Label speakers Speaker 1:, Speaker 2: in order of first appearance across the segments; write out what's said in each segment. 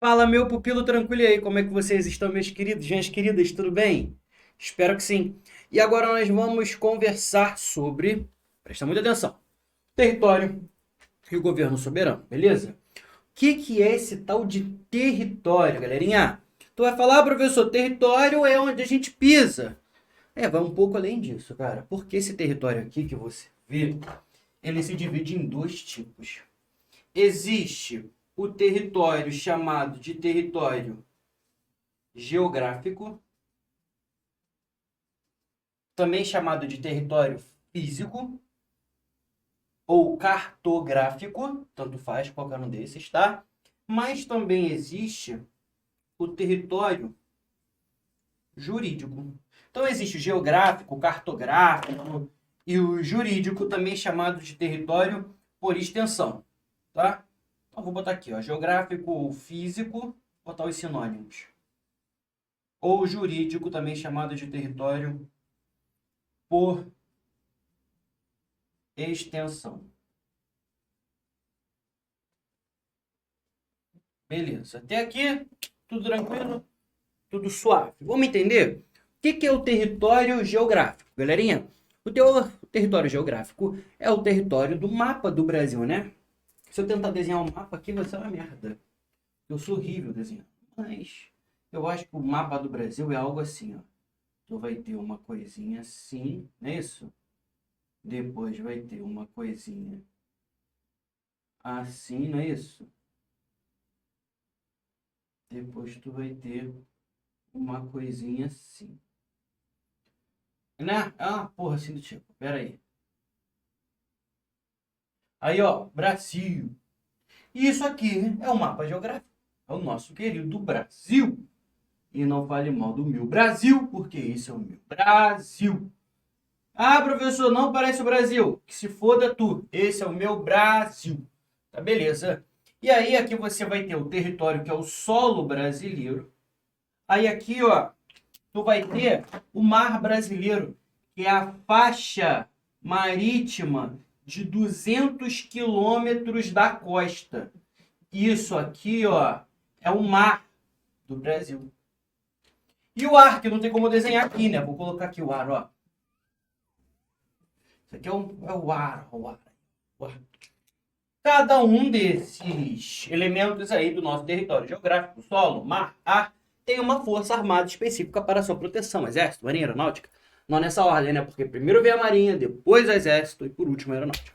Speaker 1: Fala, meu pupilo tranquilo e aí, como é que vocês estão, meus queridos, minhas queridas, tudo bem? Espero que sim. E agora nós vamos conversar sobre, presta muita atenção, território e o governo soberano, beleza? O que é esse tal de território, galerinha? Tu vai falar, professor, território é onde a gente pisa. Vai um pouco além disso, cara. Porque esse território aqui que você vê, ele se divide em dois tipos. Existe o território chamado de território geográfico, também chamado de território físico ou cartográfico, tanto faz qualquer um desses, tá? Mas também existe o território jurídico. Então existe o geográfico, o cartográfico e o jurídico, também chamado de território por extensão, tá? Então vou botar aqui, ó, geográfico ou físico, botar os sinônimos. Ou jurídico, também chamado de território por extensão. Beleza. Até aqui, tudo tranquilo, tudo suave. Vamos entender? O que é o território geográfico, galerinha? O território geográfico é o território do mapa do Brasil, né? Se eu tentar desenhar um mapa aqui, vai ser uma merda. Eu sou horrível desenhando. Mas eu acho que o mapa do Brasil é algo assim, ó. Tu vai ter uma coisinha assim, não é isso? Depois vai ter uma coisinha assim, não é isso? Depois tu vai ter uma coisinha assim. Né? Ah, porra, assim do tipo. Pera aí. Aí, ó, Brasil. Isso aqui é o mapa geográfico. É o nosso querido Brasil. E não fale mal do meu Brasil, porque esse é o meu Brasil. Ah, professor, não parece o Brasil. Que se foda tu. Esse é o meu Brasil. Tá, beleza. E aí, aqui você vai ter o território que é o solo brasileiro. Aí aqui, ó, tu vai ter o mar brasileiro, que é a faixa marítima de 200 quilômetros da costa. Isso aqui, ó, é o mar do Brasil. E o ar, que não tem como desenhar aqui, né? Vou colocar aqui o ar, ó. Isso aqui é o ar, ó, o ar. O ar. Cada um desses elementos aí do nosso território geográfico, solo, mar, ar, tem uma força armada específica para a sua proteção. Exército, marinha, aeronáutica. Não nessa ordem, né? Porque primeiro vem a marinha, depois o exército e por último a aeronáutica.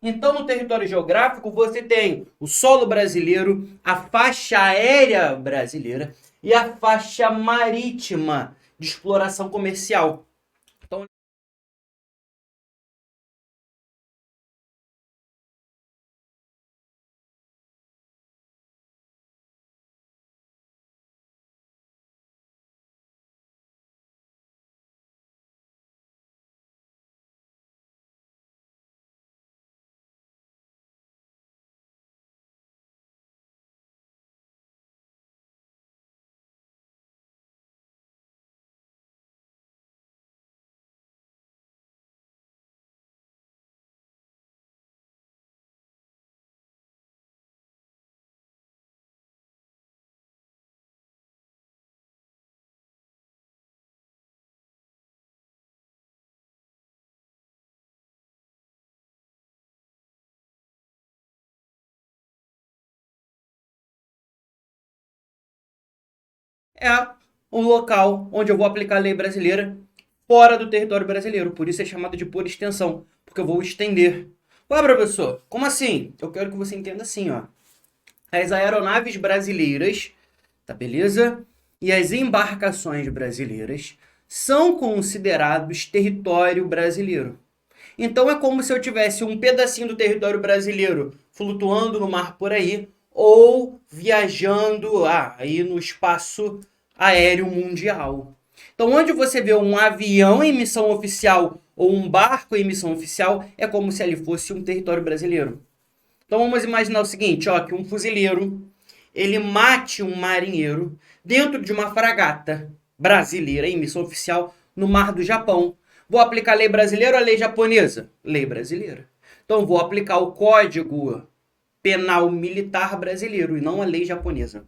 Speaker 1: Então, no território geográfico, você tem o solo brasileiro, a faixa aérea brasileira e a faixa marítima de exploração comercial. Então, é um local onde eu vou aplicar a lei brasileira fora do território brasileiro. Por isso é chamado de por extensão, porque eu vou estender. Ué, professor, como assim? Eu quero que você entenda assim, ó. As aeronaves brasileiras, tá beleza? E as embarcações brasileiras são considerados território brasileiro. Então é como se eu tivesse um pedacinho do território brasileiro flutuando no mar por aí, ou viajando aí no espaço aéreo mundial. Então, onde você vê um avião em missão oficial ou um barco em missão oficial, é como se ali fosse um território brasileiro. Então, vamos imaginar o seguinte, ó, que um fuzileiro ele mate um marinheiro dentro de uma fragata brasileira em missão oficial no mar do Japão. Vou aplicar a lei brasileira ou a lei japonesa? Lei brasileira. Então vou aplicar o Código Penal Militar brasileiro e não a lei japonesa.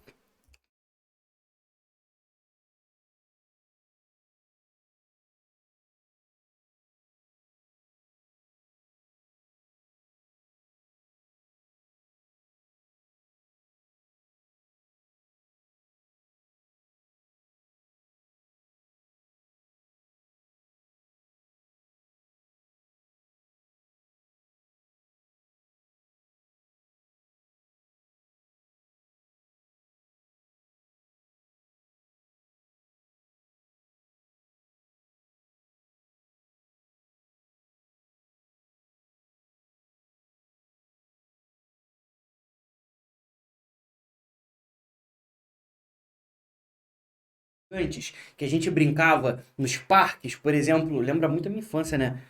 Speaker 1: antes, que a gente brincava nos parques, por exemplo, lembra muito da minha infância, né?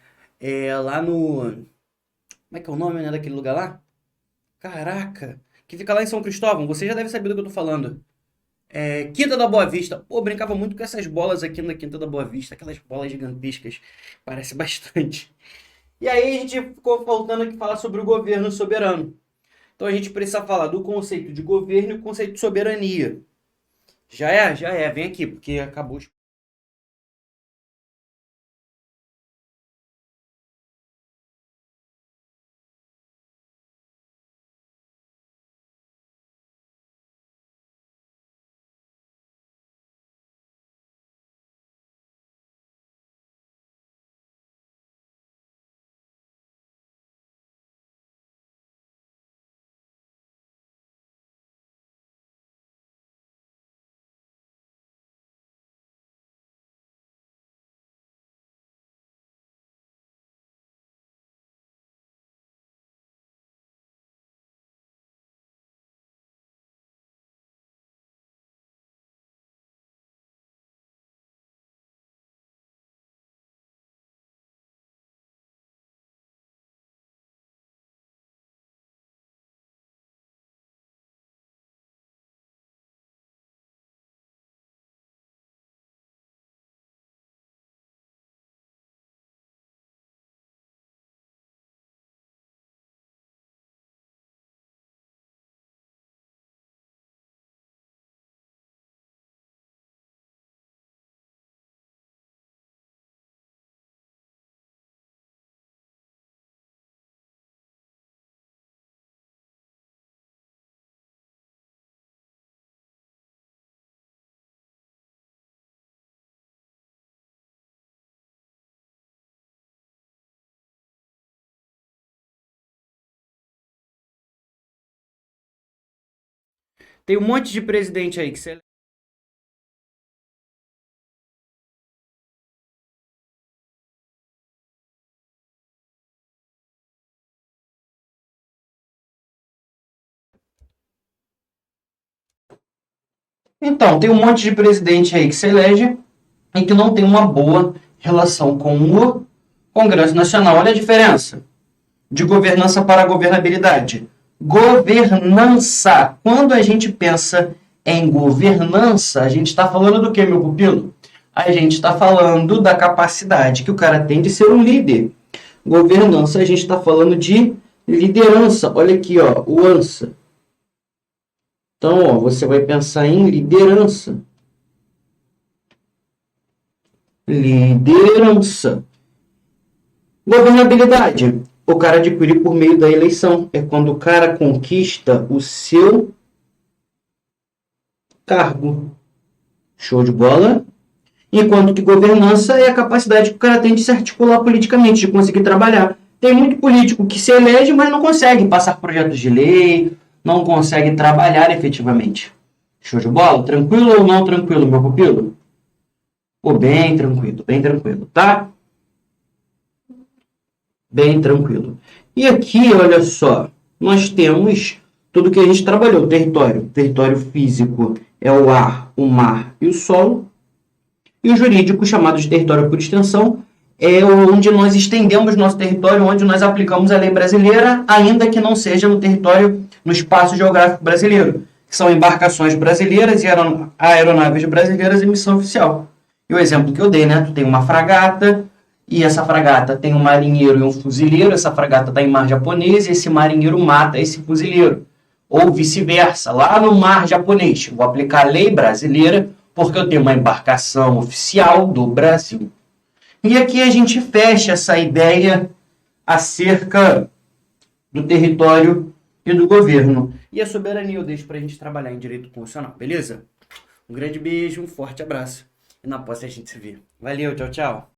Speaker 1: Lá no. Como é que é o nome, né, daquele lugar lá? Caraca! Que fica lá em São Cristóvão, você já deve saber do que eu tô falando. Quinta da Boa Vista. Pô, eu brincava muito com essas bolas aqui na Quinta da Boa Vista, aquelas bolas gigantescas. Parece bastante. E aí a gente ficou faltando aqui falar sobre o governo soberano. Então a gente precisa falar do conceito de governo e o conceito de soberania. Já é? Já é. Vem aqui, porque acabou. Tem um monte de presidente aí que você. Então, tem um monte de presidente aí que se elege e que não tem uma boa relação com o Congresso Nacional. Olha a diferença de governança para governabilidade. Governança. Quando a gente pensa em governança, a gente está falando do que, meu pupilo? A gente está falando da capacidade que o cara tem de ser um líder. Governança, a gente está falando de liderança. Olha aqui, ó, o ANSA. Então, ó, você vai pensar em liderança. Liderança. Governabilidade. O cara adquire por meio da eleição. É quando o cara conquista o seu cargo. Show de bola? Enquanto que governança é a capacidade que o cara tem de se articular politicamente, de conseguir trabalhar. Tem muito político que se elege, mas não consegue passar projetos de lei, não consegue trabalhar efetivamente. Show de bola? Tranquilo ou não tranquilo, meu pupilo? Pô, bem tranquilo, tá? Bem tranquilo. E aqui, olha só, nós temos tudo que a gente trabalhou, território. Território físico é o ar, o mar e o solo. E o jurídico, chamado de território por extensão, é onde nós estendemos nosso território, onde nós aplicamos a lei brasileira, ainda que não seja no território, no espaço geográfico brasileiro, que são embarcações brasileiras e aeronaves brasileiras em missão oficial. E o exemplo que eu dei, né? Tu tem uma fragata, e essa fragata tem um marinheiro e um fuzileiro, essa fragata está em mar japonês, e esse marinheiro mata esse fuzileiro. Ou vice-versa, lá no mar japonês, vou aplicar a lei brasileira, porque eu tenho uma embarcação oficial do Brasil. E aqui a gente fecha essa ideia acerca do território e do governo. E a soberania eu deixo para a gente trabalhar em direito constitucional, beleza? Um grande beijo, um forte abraço. E na próxima a gente se vê. Valeu, tchau, tchau.